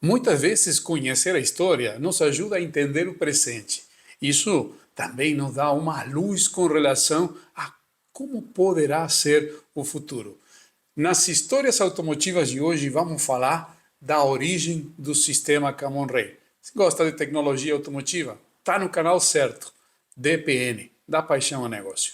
Muitas vezes conhecer a história nos ajuda a entender o presente. Isso também nos dá uma luz com relação a como poderá ser o futuro. Nas histórias automotivas de hoje, vamos falar da origem do sistema Camon-Ray. Se gosta de tecnologia automotiva, está no canal certo. DPN, da paixão ao negócio.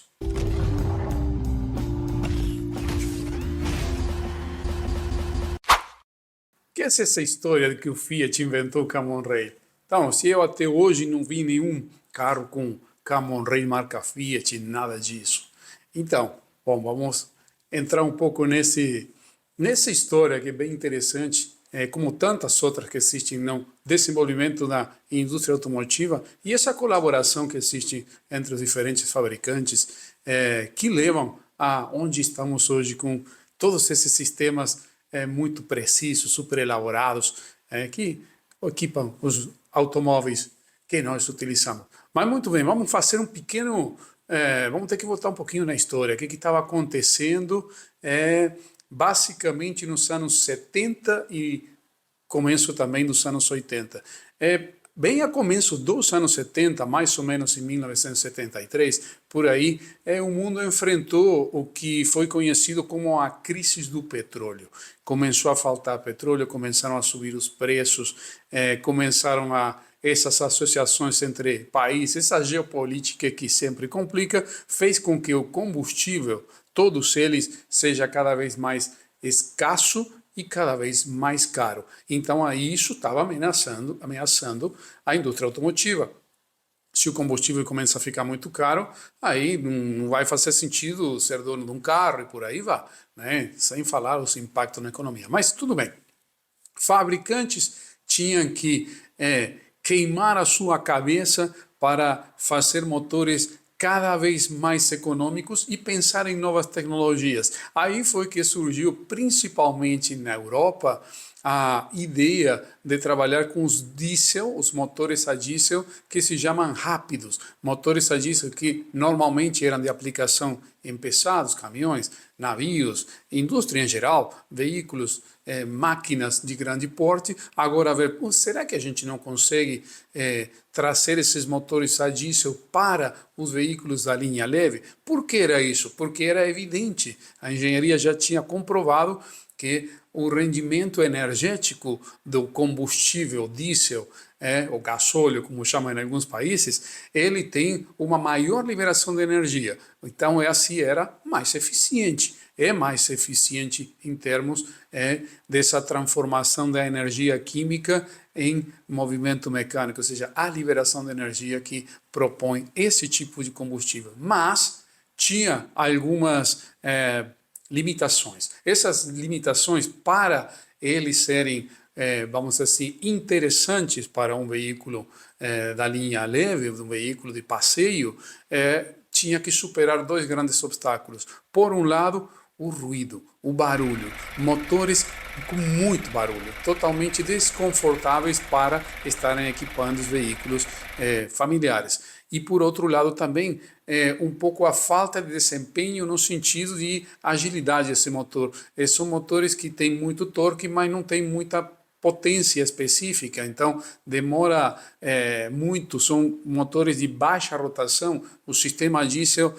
Que é essa história de que o Fiat inventou o Camon-Ray? Então, se eu até hoje não vi nenhum carro com Camon-Ray marca Fiat, nada disso. Então, bom, vamos entrar um pouco nessa história que é bem interessante, como tantas outras que existem no desenvolvimento da indústria automotiva e essa colaboração que existe entre os diferentes fabricantes que levam a onde estamos hoje com todos esses sistemas muito precisos, super elaborados, que equipam os automóveis que nós utilizamos. Mas muito bem, vamos fazer um pequeno. Vamos ter que voltar um pouquinho na história. O que estava acontecendo basicamente nos anos 70 e começo também dos anos 80. Bem a começo dos anos 70, mais ou menos em 1973, por aí, o mundo enfrentou o que foi conhecido como a crise do petróleo. Começou a faltar petróleo, começaram a subir os preços, começaram essas associações entre países, essa geopolítica que sempre complica, fez com que o combustível, todos eles, seja cada vez mais escasso e cada vez mais caro. Então, aí isso estava ameaçando a indústria automotiva. Se o combustível começa a ficar muito caro, aí não vai fazer sentido ser dono de um carro e por aí vai, né? Sem falar os impactos na economia. Mas tudo bem. Fabricantes tinham que queimar a sua cabeça para fazer motores cada vez mais econômicos e pensar em novas tecnologias. Aí foi que surgiu, principalmente na Europa, a ideia de trabalhar com os diesel, os motores a diesel, que se chamam rápidos. Motores a diesel que normalmente eram de aplicação em pesados, caminhões, navios, indústria em geral, veículos, máquinas de grande porte. Agora, será que a gente não consegue trazer esses motores a diesel para os veículos da linha leve? Por que era isso? Porque era evidente, a engenharia já tinha comprovado que o rendimento energético do combustível diesel, o gasóleo, como chamam em alguns países, ele tem uma maior liberação de energia. Então, assim era mais eficiente. É mais eficiente em termos dessa transformação da energia química em movimento mecânico, ou seja, a liberação de energia que propõe esse tipo de combustível. Mas tinha algumas limitações. Essas limitações, para eles serem, vamos dizer assim, interessantes para um veículo da linha leve, um veículo de passeio, tinha que superar dois grandes obstáculos. Por um lado, o ruído, o barulho, motores com muito barulho, totalmente desconfortáveis para estarem equipando os veículos familiares. E por outro lado também um pouco a falta de desempenho no sentido de agilidade desse motor. São motores que têm muito torque, mas não têm muita potência específica, então demora muito, são motores de baixa rotação, o sistema diesel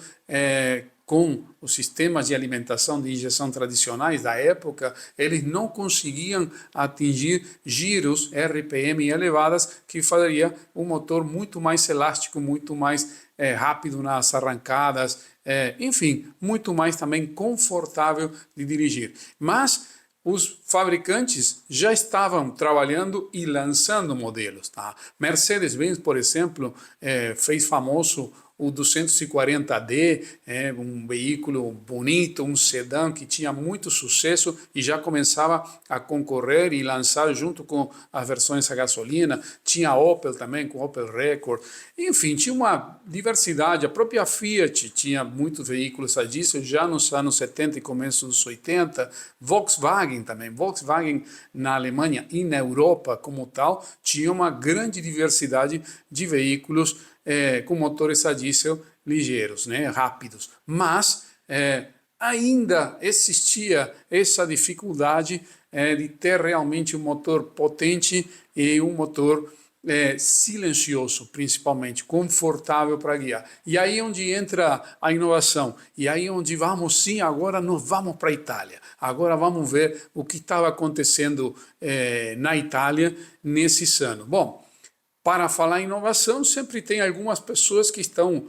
com os sistemas de alimentação de injeção tradicionais da época, eles não conseguiam atingir giros RPM elevadas que faria um motor muito mais elástico, muito mais rápido nas arrancadas, enfim, muito mais também confortável de dirigir. Mas os fabricantes já estavam trabalhando e lançando modelos. Tá? Mercedes-Benz, por exemplo, fez famoso o 240D, um veículo bonito, um sedã que tinha muito sucesso e já começava a concorrer e lançar junto com as versões a gasolina. Tinha a Opel também, com Opel Rekord. Enfim, tinha uma diversidade. A própria Fiat tinha muitos veículos a diesel já nos anos 70 e começo dos 80. Volkswagen também. Volkswagen na Alemanha e na Europa como tal tinha uma grande diversidade de veículos com motores a diesel ligeiros, né, rápidos. Mas ainda existia essa dificuldade de ter realmente um motor potente e um motor silencioso, principalmente, confortável para guiar. E aí onde entra a inovação. E aí onde vamos, sim, agora nós vamos para a Itália. Agora vamos ver o que estava acontecendo na Itália nesse ano. Bom, para falar em inovação, sempre tem algumas pessoas que estão,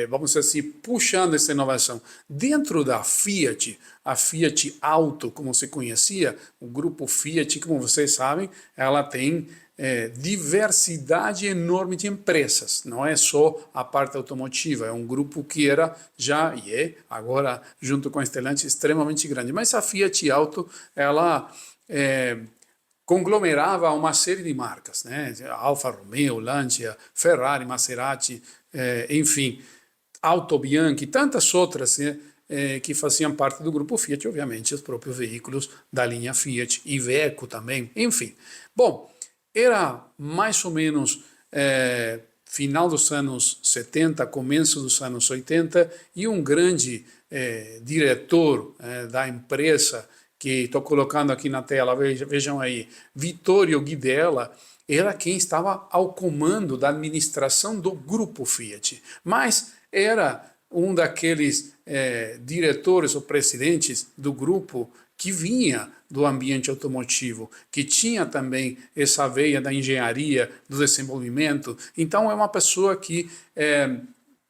vamos dizer assim, puxando essa inovação. Dentro da Fiat, a Fiat Auto, como se conhecia, o grupo Fiat, como vocês sabem, ela tem diversidade enorme de empresas. Não é só a parte automotiva, é um grupo que era já, e é agora, junto com a Stellantis, extremamente grande. Mas a Fiat Auto, ela conglomerava uma série de marcas, né? Alfa Romeo, Lancia, Ferrari, Maserati, enfim, Auto Bianchi, tantas outras, né? Que faziam parte do grupo Fiat, obviamente, os próprios veículos da linha Fiat, Iveco também, enfim. Bom, era mais ou menos final dos anos 70, começo dos anos 80, e um grande diretor da empresa, que estou colocando aqui na tela, vejam aí, Vittorio Guidella, era quem estava ao comando da administração do grupo Fiat, mas era um daqueles diretores ou presidentes do grupo que vinha do ambiente automotivo, que tinha também essa veia da engenharia, do desenvolvimento. Então é uma pessoa que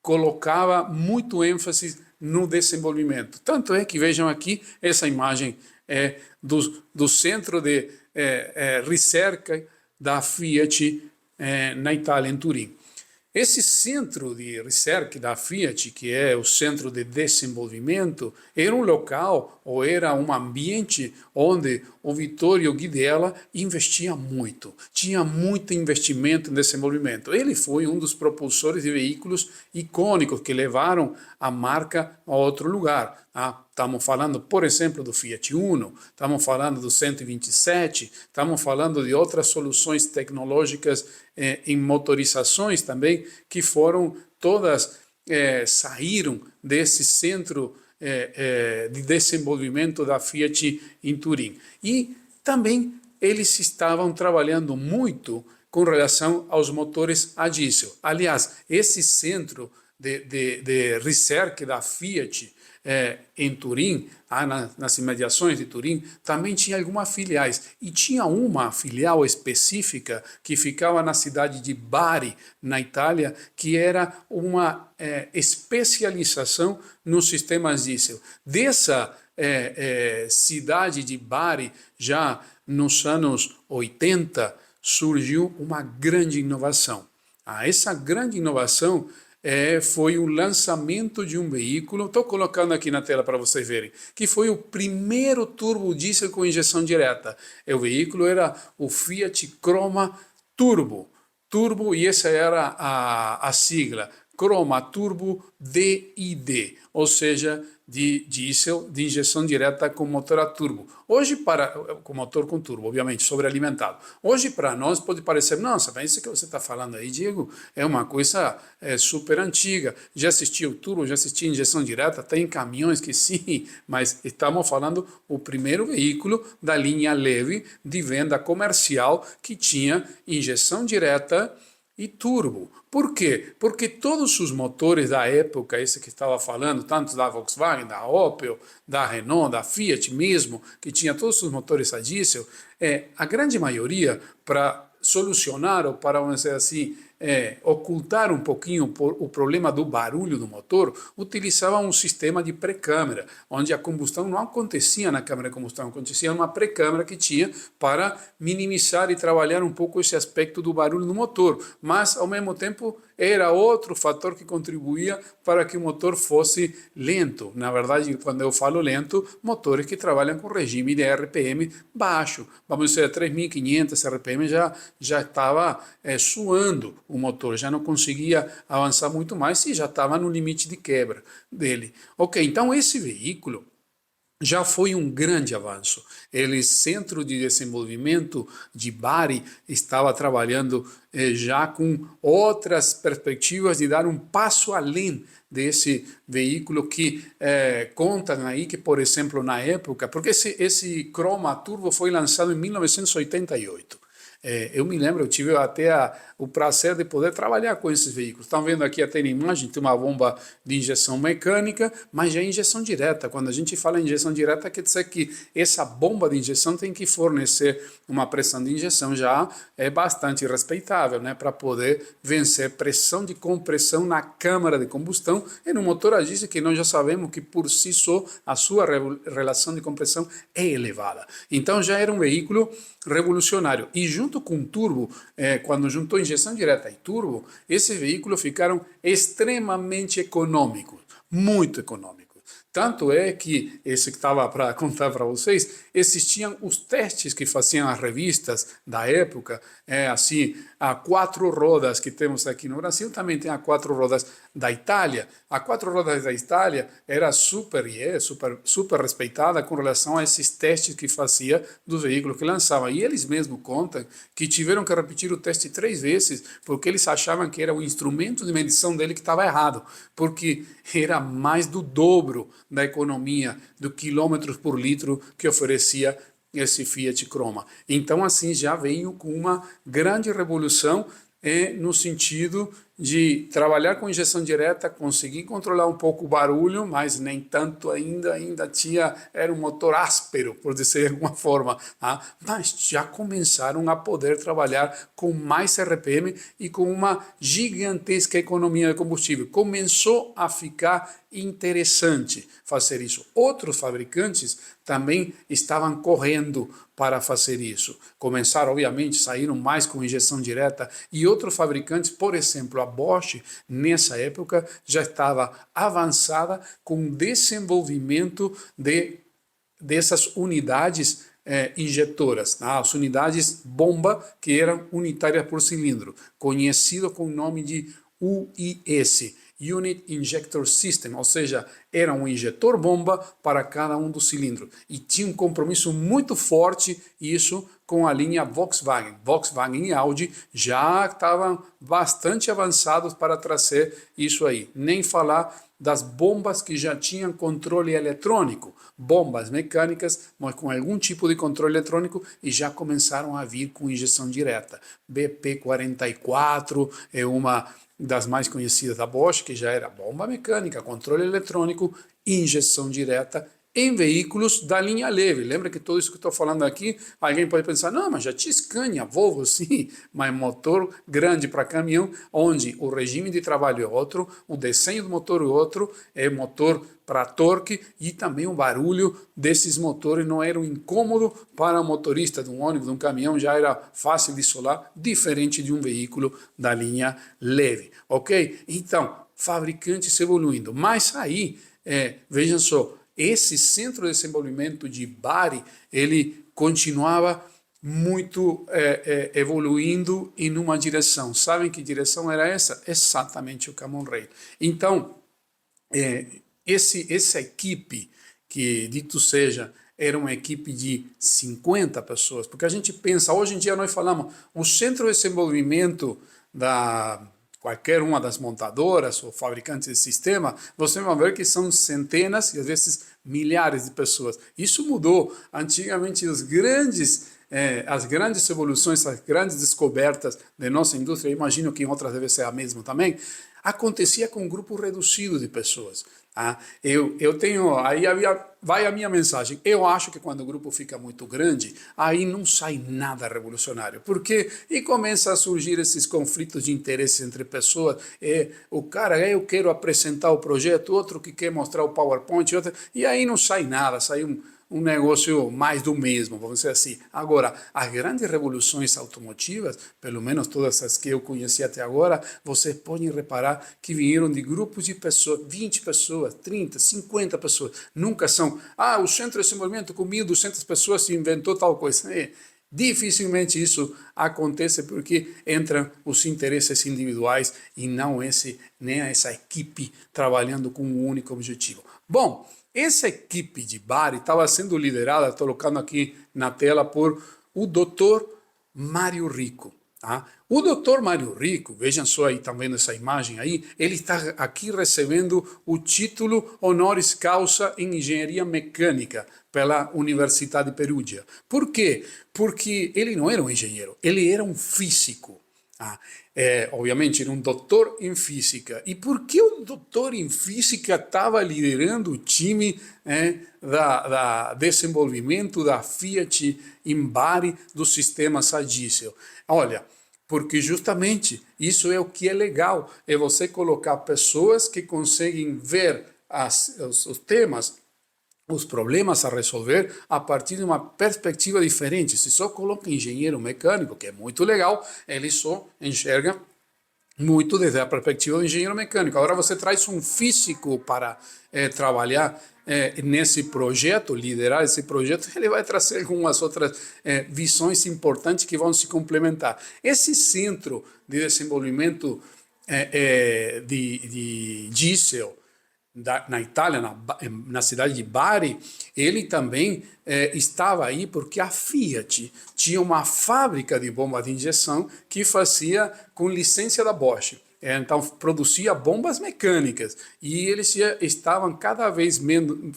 colocava muito ênfase no desenvolvimento. Tanto é que vejam aqui essa imagem do centro de ricerca da Fiat na Itália, em Turim. Esse centro de research da Fiat, que é o centro de desenvolvimento, era um local ou era um ambiente onde o Vittorio Guidella investia muito, tinha muito investimento em desenvolvimento. Ele foi um dos propulsores de veículos icônicos que levaram a marca a outro lugar. Estamos falando, por exemplo, do Fiat Uno, estamos falando do 127, estamos falando de outras soluções tecnológicas em motorizações também, que foram todas, saíram desse centro de desenvolvimento da Fiat em Turim. E também eles estavam trabalhando muito com relação aos motores a diesel. Aliás, esse centro de research da Fiat em Turim, nas imediações de Turim, também tinha algumas filiais. E tinha uma filial específica que ficava na cidade de Bari, na Itália, que era uma especialização nos sistemas diesel. Dessa cidade de Bari, já nos anos 80, surgiu uma grande inovação. Essa grande inovação foi o lançamento de um veículo, estou colocando aqui na tela para vocês verem, que foi o primeiro turbo diesel com injeção direta. O veículo era o Fiat Croma Turbo, e essa era a sigla, Croma Turbo DID, ou seja, de diesel de injeção direta com motor a turbo. Hoje, com motor com turbo, obviamente, sobrealimentado. Hoje, para nós, pode parecer, nossa, mas isso que você está falando aí, Diego, é uma coisa super antiga. Já assisti o turbo, já assisti injeção direta, tem caminhões que sim, mas estamos falando o primeiro veículo da linha leve de venda comercial que tinha injeção direta e turbo. Por quê? Porque todos os motores da época, esse que estava falando, tanto da Volkswagen, da Opel, da Renault, da Fiat mesmo, que tinha todos os motores a diesel, a grande maioria, para solucionar ou para, vamos dizer assim, ocultar um pouquinho o problema do barulho do motor, utilizava um sistema de pré-câmara, onde a combustão não acontecia na câmara de combustão, acontecia numa pré-câmara que tinha para minimizar e trabalhar um pouco esse aspecto do barulho no motor, mas ao mesmo tempo era outro fator que contribuía para que o motor fosse lento. Na verdade, quando eu falo lento, motores que trabalham com regime de RPM baixo, vamos dizer 3.500 RPM já estava suando o motor, já não conseguia avançar muito mais e já estava no limite de quebra dele. Ok, então esse veículo já foi um grande avanço. Ele, Centro de Desenvolvimento de Bari, estava trabalhando já com outras perspectivas de dar um passo além desse veículo que contam aí que, por exemplo, na época, porque esse Croma Turbo foi lançado em 1988. Eu me lembro, eu tive até o prazer de poder trabalhar com esses veículos. Estão vendo aqui até na imagem, tem uma bomba de injeção mecânica, mas já é injeção direta. Quando a gente fala em injeção direta, quer dizer que essa bomba de injeção tem que fornecer uma pressão de injeção já bastante respeitável, né, para poder vencer pressão de compressão na câmara de combustão e no motor a diesel, que nós já sabemos que por si só a sua relação de compressão é elevada. Então já era um veículo revolucionário. E junto com o turbo, quando juntou injeção direta e turbo, esses veículos ficaram extremamente econômicos, muito econômicos. Tanto é que, esse que estava para contar para vocês, existiam os testes que faziam as revistas da época, assim, a 4 rodas que temos aqui no Brasil, também tem a 4 rodas da Itália. A 4 rodas da Itália era super respeitada com relação a esses testes que fazia dos veículos que lançavam. E eles mesmos contam que tiveram que repetir o teste 3 vezes, porque eles achavam que era o instrumento de medição dele que estava errado, porque era mais do dobro da economia do quilômetros por litro que oferecia esse Fiat Croma. Então, assim, já veio com uma grande revolução no sentido de trabalhar com injeção direta, conseguir controlar um pouco o barulho, mas nem tanto ainda tinha, era um motor áspero, por dizer de alguma forma, tá? Mas já começaram a poder trabalhar com mais RPM e com uma gigantesca economia de combustível. Começou a ficar interessante fazer isso. Outros fabricantes também estavam correndo para fazer isso. Começaram, obviamente, saíram mais com injeção direta e outros fabricantes, por exemplo, a Bosch, nessa época, já estava avançada com o desenvolvimento dessas unidades injetoras, as unidades bomba, que eram unitárias por cilindro, conhecido com o nome de UIS, Unit Injector System, ou seja, era um injetor bomba para cada um dos cilindros. E tinha um compromisso muito forte isso com a linha Volkswagen. Volkswagen e Audi já estavam bastante avançados para trazer isso aí. Nem falar das bombas que já tinham controle eletrônico, bombas mecânicas, mas com algum tipo de controle eletrônico, e já começaram a vir com injeção direta. BP-44 é uma das mais conhecidas da Bosch, que já era bomba mecânica, controle eletrônico, injeção direta em veículos da linha leve. Lembra que tudo isso que estou falando aqui, alguém pode pensar, não, mas já tinha Scania, Volvo, sim, mas motor grande para caminhão, onde o regime de trabalho é outro, o desenho do motor é outro, é motor para torque e também o barulho desses motores não era um incômodo para o motorista de um ônibus, de um caminhão, já era fácil de isolar, diferente de um veículo da linha leve, ok? Então, fabricantes evoluindo, mas aí, vejam só, esse centro de desenvolvimento de Bari, ele continuava muito evoluindo em uma direção. Sabem que direção era essa? Exatamente o Common Rail. Então, essa equipe, que dito seja, era uma equipe de 50 pessoas, porque a gente pensa, hoje em dia nós falamos, o centro de desenvolvimento da qualquer uma das montadoras ou fabricantes de sistema, você vai ver que são centenas e às vezes milhares de pessoas. Isso mudou. Antigamente as grandes evoluções, as grandes descobertas da nossa indústria, imagino que em outras deve ser a mesma também, acontecia com um grupo reduzido de pessoas. Eu tenho, vai a minha mensagem, eu acho que quando o grupo fica muito grande, aí não sai nada revolucionário, porque e começa a surgir esses conflitos de interesse entre pessoas, o cara, eu quero apresentar o projeto, outro que quer mostrar o PowerPoint, outro, e aí não sai nada, sai um negócio mais do mesmo, vamos dizer assim. Agora, as grandes revoluções automotivas, pelo menos todas as que eu conheci até agora, vocês podem reparar que vieram de grupos de pessoas, 20 pessoas, 30, 50 pessoas. Nunca são, o centro de desenvolvimento com 1.200 pessoas se inventou tal coisa. Dificilmente isso acontece porque entram os interesses individuais e não nem essa equipe trabalhando com um único objetivo. Bom, Essa equipe de Bari estava sendo liderada, estou colocando aqui na tela, por o Dr. Mário Rico. Tá? O Dr. Mário Rico, vejam só aí, estão vendo essa imagem aí, ele está aqui recebendo o título honoris causa em engenharia mecânica pela Universidade de Perugia. Por quê? Porque ele não era um engenheiro, ele era um físico. Obviamente era um doutor em física. E por que o doutor em física estava liderando o time da desenvolvimento da Fiat em Bari dos sistemas a diesel? Olha, porque justamente isso é o que é legal, é você colocar pessoas que conseguem ver os temas, os problemas a resolver a partir de uma perspectiva diferente. Se só coloca engenheiro mecânico, que é muito legal, ele só enxerga muito desde a perspectiva do engenheiro mecânico. Agora você traz um físico para trabalhar nesse projeto, liderar esse projeto, ele vai trazer algumas outras visões importantes que vão se complementar. Esse centro de desenvolvimento de diesel na Itália, na cidade de Bari, ele também estava aí porque a Fiat tinha uma fábrica de bomba de injeção que fazia com licença da Bosch. Então produzia bombas mecânicas e eles estavam cada vez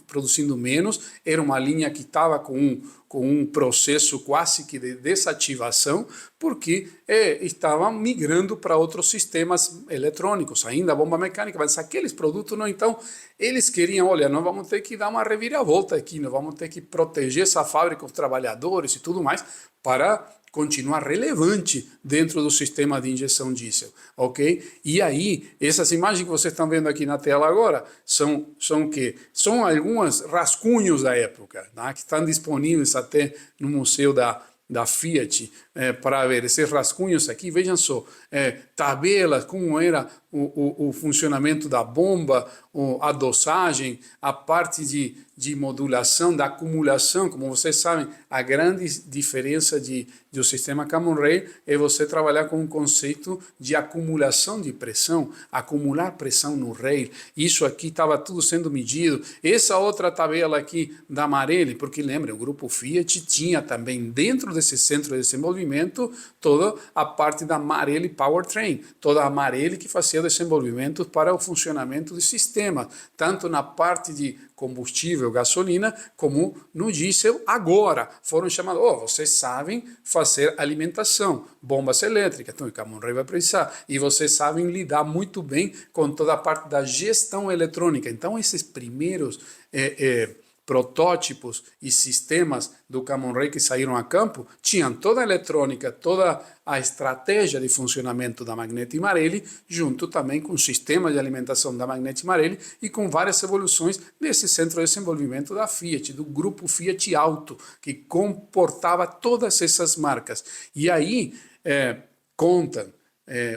produzindo menos. Era uma linha que estava com um processo quase que de desativação, porque estavam migrando para outros sistemas eletrônicos, ainda a bomba mecânica, mas aqueles produtos não. Então eles queriam, olha, nós vamos ter que dar uma reviravolta aqui, nós vamos ter que proteger essa fábrica, os trabalhadores e tudo mais, para continuar relevante dentro do sistema de injeção diesel, ok? E aí, essas imagens que vocês estão vendo aqui na tela agora são o quê? São alguns rascunhos da época, tá? Que estão disponíveis até no museu da Fiat para ver esses rascunhos aqui. Vejam só, tabelas, como era o funcionamento da bomba, a dosagem, a parte de modulação, da acumulação. Como vocês sabem, a grande diferença do sistema Common Rail é você trabalhar com um conceito de acumulação de pressão, acumular pressão no rail. Isso aqui estava tudo sendo medido. Essa outra tabela aqui da Marelli, porque lembrem, o grupo Fiat tinha também dentro desse centro de desenvolvimento toda a parte da Marelli Powertrain, toda a Marelli que fazia desenvolvimento para o funcionamento do sistema, tanto na parte de combustível, gasolina, como no diesel. Agora foram chamados, vocês sabem fazer alimentação, bombas elétricas, então o Common Rail vai precisar, e vocês sabem lidar muito bem com toda a parte da gestão eletrônica. Então esses primeiros protótipos e sistemas do Common Rail que saíram a campo tinham toda a eletrônica, toda a estratégia de funcionamento da Magneti Marelli, junto também com o sistema de alimentação da Magneti Marelli e com várias evoluções desse centro de desenvolvimento da Fiat, do grupo Fiat Auto, que comportava todas essas marcas. E aí contam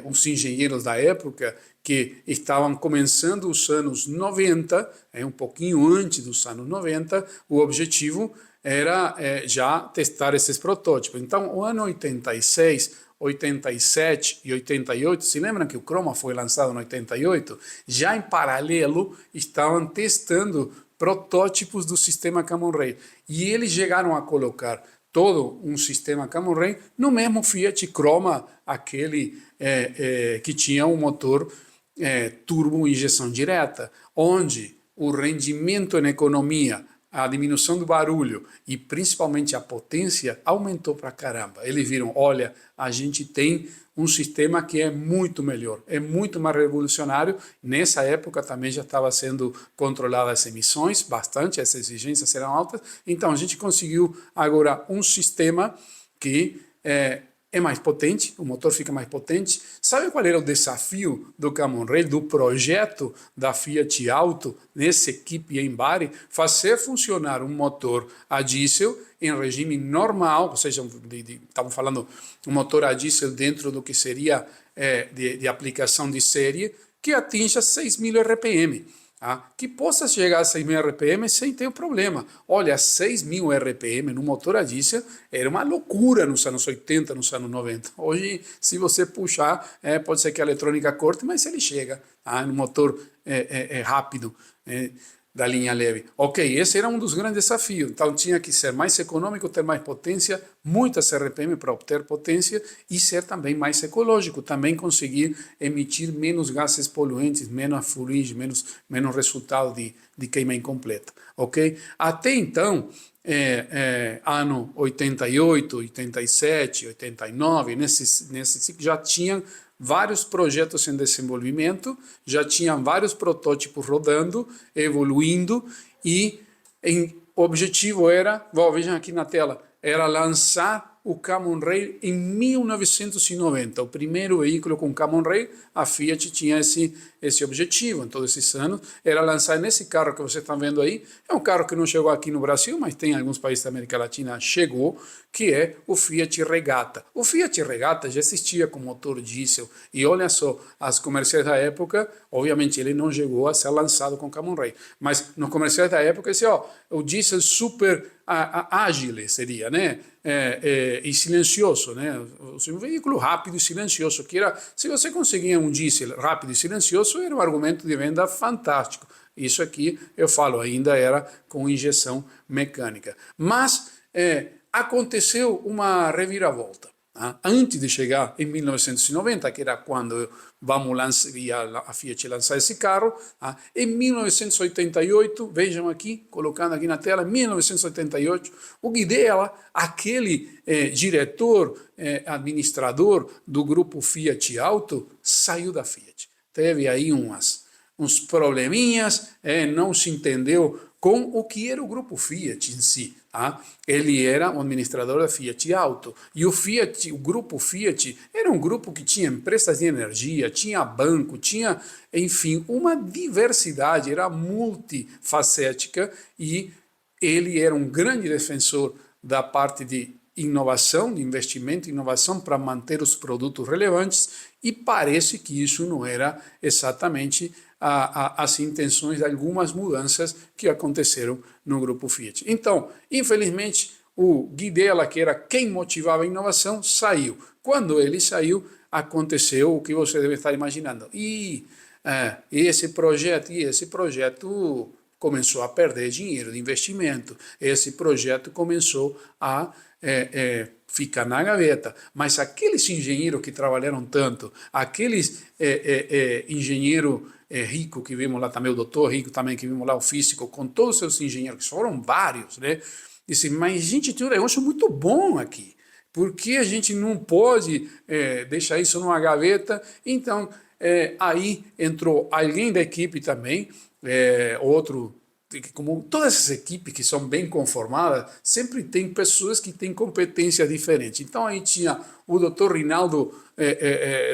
os engenheiros da época que estavam começando os anos 90, um pouquinho antes dos anos 90, o objetivo era já testar esses protótipos. Então, o ano 86, 87 e 88, se lembram que o Croma foi lançado em 88? Já em paralelo estavam testando protótipos do sistema Common Rail. E eles chegaram a colocar todo um sistema Common Rail no mesmo Fiat Croma, aquele que tinha um motor turbo injeção direta, onde o rendimento em economia, a diminuição do barulho e principalmente a potência aumentou para caramba. Eles viram, olha, a gente tem um sistema que é muito melhor, é muito mais revolucionário. Nessa época também já estava sendo controladas as emissões, bastante, as exigências eram altas, então a gente conseguiu agora um sistema que é mais potente, o motor fica mais potente. Sabe qual era o desafio do Common Rail, do projeto da Fiat Auto, nessa equipe em Bari? Fazer funcionar um motor a diesel em regime normal, ou seja, estamos falando um motor a diesel dentro do que seria de aplicação de série, que atinja 6.000 RPM. Que possa chegar a 6.000 RPM sem ter problema. Olha, 6.000 RPM no motor a diesel era uma loucura nos anos 80, nos anos 90. Hoje, se você puxar, pode ser que a eletrônica corte, mas ele chega no motor rápido. da linha leve. Ok, esse era um dos grandes desafios. Então tinha que ser mais econômico, ter mais potência, muitas RPM para obter potência e ser também mais ecológico, também conseguir emitir menos gases poluentes, menos fuligem, menos resultado de queima incompleta. Ok? Até então, ano 88, 87, 89, nesse ciclo já tinham vários projetos em desenvolvimento, já tinham vários protótipos rodando, evoluindo, e o objetivo era, vejam aqui na tela, era lançar o Common Rail em 1990. O primeiro veículo com Common Rail, a Fiat tinha esse objetivo em todos esses anos, era lançar nesse carro que vocês estão vendo aí. É um carro que não chegou aqui no Brasil, mas tem em alguns países da América Latina, chegou, que é o Fiat Regata. O Fiat Regata já existia com motor diesel, e olha só, as comerciais da época, obviamente ele não chegou a ser lançado com Common Rail, mas nos comerciais da época, esse, o diesel super ágil seria, né? E silencioso, né? Um veículo rápido e silencioso, que era, se você conseguia um diesel rápido e silencioso, era um argumento de venda fantástico. Isso aqui, eu falo, ainda era com injeção mecânica. Mas aconteceu uma reviravolta. Antes de chegar em 1990, que era quando a Fiat lançar esse carro, em 1988, vejam aqui, colocando aqui na tela, 1988, o Guidella, aquele diretor, administrador do grupo Fiat Auto, saiu da Fiat. Teve aí uns probleminhas, não se entendeu com o que era o grupo Fiat em si. Ele era o administrador da Fiat Auto, e o grupo Fiat era um grupo que tinha empresas de energia, tinha banco, tinha, enfim, uma diversidade, era multifacética, e ele era um grande defensor da parte de inovação, de investimento em inovação para manter os produtos relevantes, e parece que isso não era exatamente as intenções de algumas mudanças que aconteceram no grupo Fiat. Então, infelizmente, o Guidella, que era quem motivava a inovação, saiu. Quando ele saiu, aconteceu o que você deve estar imaginando. Esse projeto começou a perder dinheiro de investimento. Esse projeto começou a fica na gaveta, mas aqueles engenheiros que trabalharam tanto, aqueles engenheiros rico que vimos lá também, o doutor rico também que vimos lá, o físico, com todos os seus engenheiros, que foram vários, né? Disse, mas a gente tem um negócio muito bom aqui, por que a gente não pode deixar isso numa gaveta? Então, aí entrou alguém da equipe também, outro, como todas essas equipes que são bem conformadas, sempre tem pessoas que têm competência diferente. Então aí tinha o Dr. Rinaldo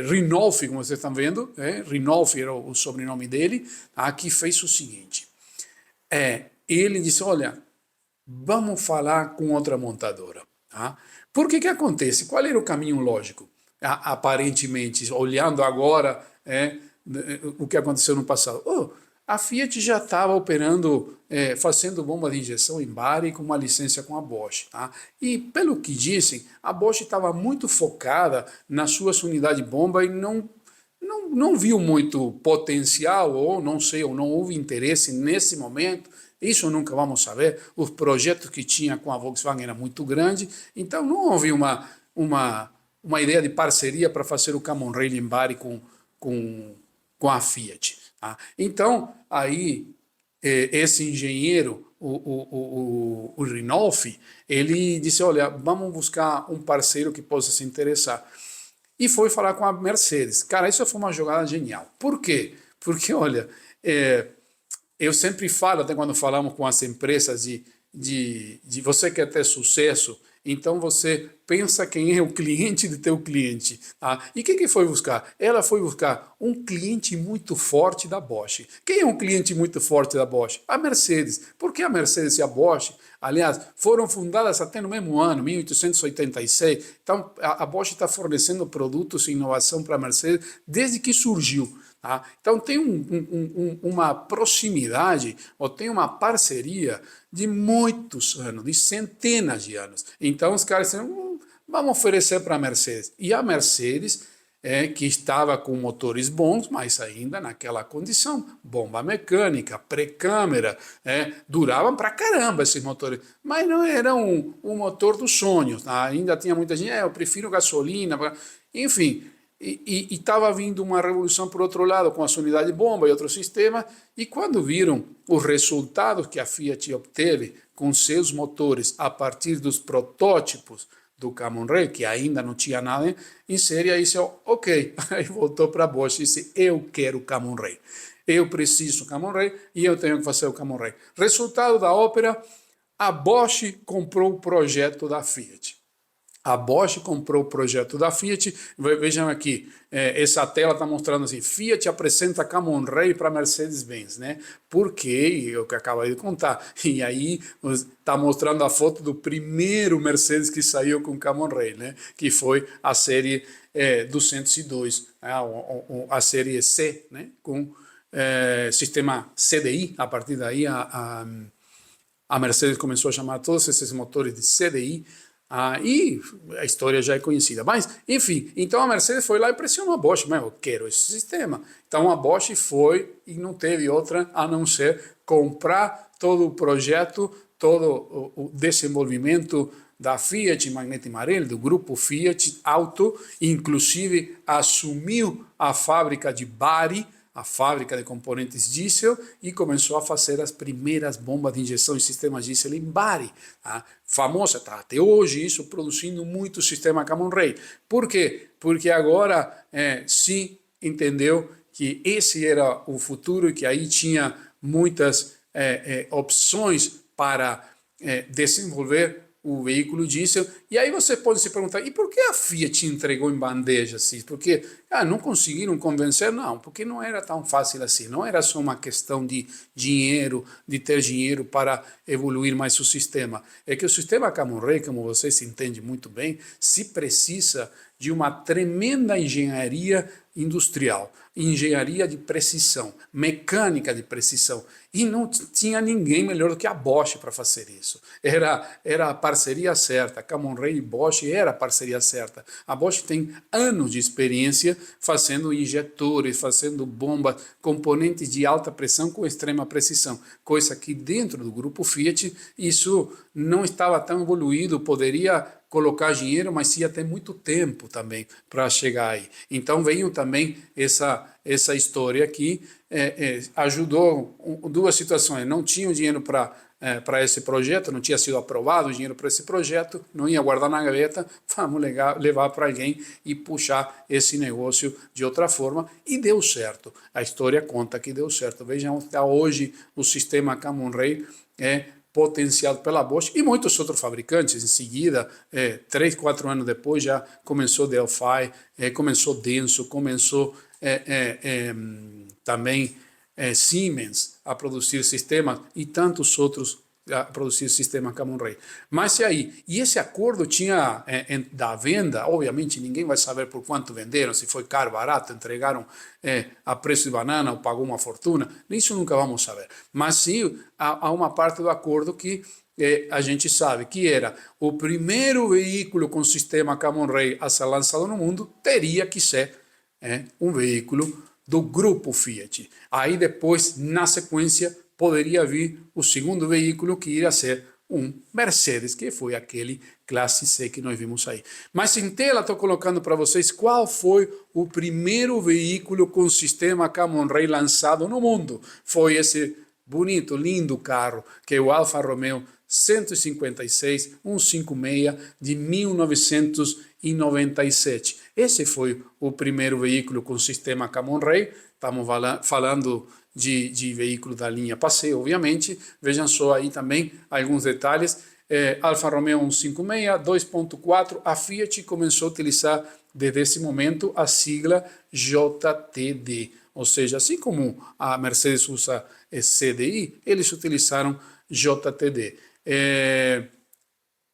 Rinolfi, como vocês estão vendo, Rinolfi era o sobrenome dele, que fez o seguinte, ele disse, olha, vamos falar com outra montadora. Por que acontece? Qual era o caminho lógico? Aparentemente, olhando agora o que aconteceu no passado. A Fiat já estava operando, fazendo bomba de injeção em Bari com uma licença com a Bosch. E, pelo que dizem, a Bosch estava muito focada nas suas unidades de bomba e não viu muito potencial, ou não sei, ou não houve interesse nesse momento. Isso nunca vamos saber. Os projetos que tinha com a Volkswagen eram muito grandes, então não houve uma ideia de parceria para fazer o Common Rail em Bari com a Fiat. Então, aí, esse engenheiro, o Rinolfi, ele disse, olha, vamos buscar um parceiro que possa se interessar. E foi falar com a Mercedes. Cara, isso foi uma jogada genial. Por quê? Porque, olha, eu sempre falo, até quando falamos com as empresas, de você quer ter sucesso, então você pensa quem é o cliente de teu cliente. E o que foi buscar? Ela foi buscar um cliente muito forte da Bosch. Quem é um cliente muito forte da Bosch? A Mercedes. Por que a Mercedes e a Bosch, aliás, foram fundadas até no mesmo ano, 1886. Então, a Bosch está fornecendo produtos e inovação para a Mercedes desde que surgiu. Então tem uma proximidade, ou tem uma parceria de muitos anos, de centenas de anos. Então os caras disseram, vamos oferecer para a Mercedes. E a Mercedes que estava com motores bons, mas ainda naquela condição, bomba mecânica, pré-câmera, duravam pra caramba esses motores, mas não era um motor dos sonhos, tá? Ainda tinha muita gente, eu prefiro gasolina, enfim, e estava vindo uma revolução por outro lado, com as unidades de bomba e outros sistemas, e quando viram os resultados que a Fiat obteve com seus motores a partir dos protótipos do Camon Ray, que ainda não tinha nada em série, aí disse, ok, aí voltou para a Bosch e disse, eu quero Camon Ray, eu preciso Camon Ray e eu tenho que fazer o Camon Ray. Resultado da ópera, a Bosch comprou o projeto da Fiat. A Bosch comprou o projeto da Fiat. Vejam aqui, essa tela está mostrando assim, Fiat apresenta Camon Ray para Mercedes-Benz, né? Porque, eu que acabei de contar, e aí está mostrando a foto do primeiro Mercedes que saiu com Camon Ray, né? Que foi a série 202, a série C, né? Com sistema CDI. A partir daí a Mercedes começou a chamar todos esses motores de CDI, e a história já é conhecida. Mas, enfim, então a Mercedes foi lá e pressionou a Bosch, mas eu quero esse sistema. Então a Bosch foi e não teve outra a não ser comprar todo o projeto, todo o desenvolvimento da Fiat Magneti Marelli, do grupo Fiat Auto, inclusive assumiu a fábrica de Bari, a fábrica de componentes diesel, e começou a fazer as primeiras bombas de injeção em sistemas diesel em Bari. Famosa, está até hoje isso, produzindo muito sistema Camon Ray. Por quê? Porque agora se entendeu que esse era o futuro e que aí tinha muitas opções para desenvolver o veículo diesel. E aí você pode se perguntar, e por que a Fiat entregou em bandeja assim? Porque não conseguiram convencer? Não, porque não era tão fácil assim. Não era só uma questão de dinheiro, de ter dinheiro para evoluir mais o sistema. É que o sistema Camon Ray, como vocês entendem muito bem, se precisa de uma tremenda engenharia industrial, engenharia de precisão, mecânica de precisão. E não tinha ninguém melhor do que a Bosch para fazer isso. Era a parceria certa. Camon Ray e Bosch era a parceria certa. A Bosch tem anos de experiência fazendo injetores, fazendo bombas, componentes de alta pressão com extrema precisão. Coisa que dentro do grupo Fiat isso não estava tão evoluído, poderia colocar dinheiro, mas ia ter muito tempo também para chegar aí. Então veio também essa história aqui, ajudou duas situações. Não tinha dinheiro para esse projeto, não tinha sido aprovado o dinheiro para esse projeto, não ia guardar na gaveta, vamos levar para alguém e puxar esse negócio de outra forma, e deu certo. A história conta que deu certo. Vejam, até hoje o sistema Camon Ray é potenciado pela Bosch e muitos outros fabricantes. Em seguida, 3, 4 anos depois, já começou Delphi, começou Denso, começou também Siemens a produzir sistemas e tantos outros a produzir sistema Camon Ray. Mas e esse acordo tinha da venda, obviamente ninguém vai saber por quanto venderam, se foi caro, barato, entregaram a preço de banana ou pagou uma fortuna, isso nunca vamos saber. Mas sim, há uma parte do acordo que a gente sabe que era o primeiro veículo com sistema Camon Ray a ser lançado no mundo, teria que ser um veículo do grupo Fiat. Aí depois, na sequência, poderia vir o segundo veículo, que iria ser um Mercedes, que foi aquele Classe C que nós vimos aí. Mas em tela estou colocando para vocês qual foi o primeiro veículo com sistema Camon Ray lançado no mundo. Foi esse bonito, lindo carro, que é o Alfa Romeo 156, 156 de 1997. Esse foi o primeiro veículo com sistema Camon Ray. Estamos falando de veículo da linha Passeio, obviamente. Vejam só aí também alguns detalhes. Alfa Romeo 156, 2.4. A Fiat começou a utilizar desde esse momento a sigla JTD. Ou seja, assim como a Mercedes usa CDI, eles utilizaram JTD.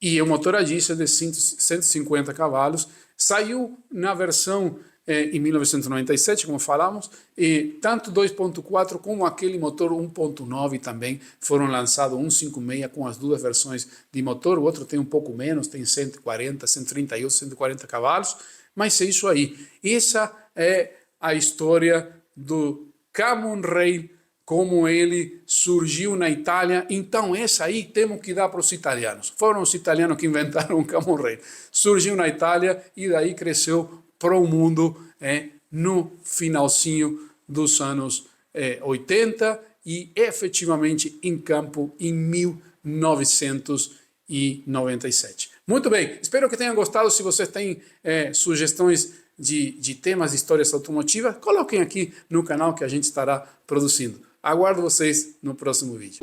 E o motor a diesel de 150 cavalos saiu na versão em 1997, como falamos, e tanto 2.4 como aquele motor 1.9 também foram lançados, 156 com as duas versões de motor. O outro tem um pouco menos, tem 140, 138, 140 cavalos, Mas é isso aí. Essa é a história do Camon Rail, como ele surgiu na Itália. Então essa aí temos que dar para os italianos. Foram os italianos que inventaram o Camon Rail. Surgiu na Itália e daí cresceu para o mundo no finalzinho dos anos 80 e efetivamente em campo em 1997. Muito bem, espero que tenham gostado. Se você tem sugestões de temas de histórias automotivas, coloquem aqui no canal que a gente estará produzindo. Aguardo vocês no próximo vídeo.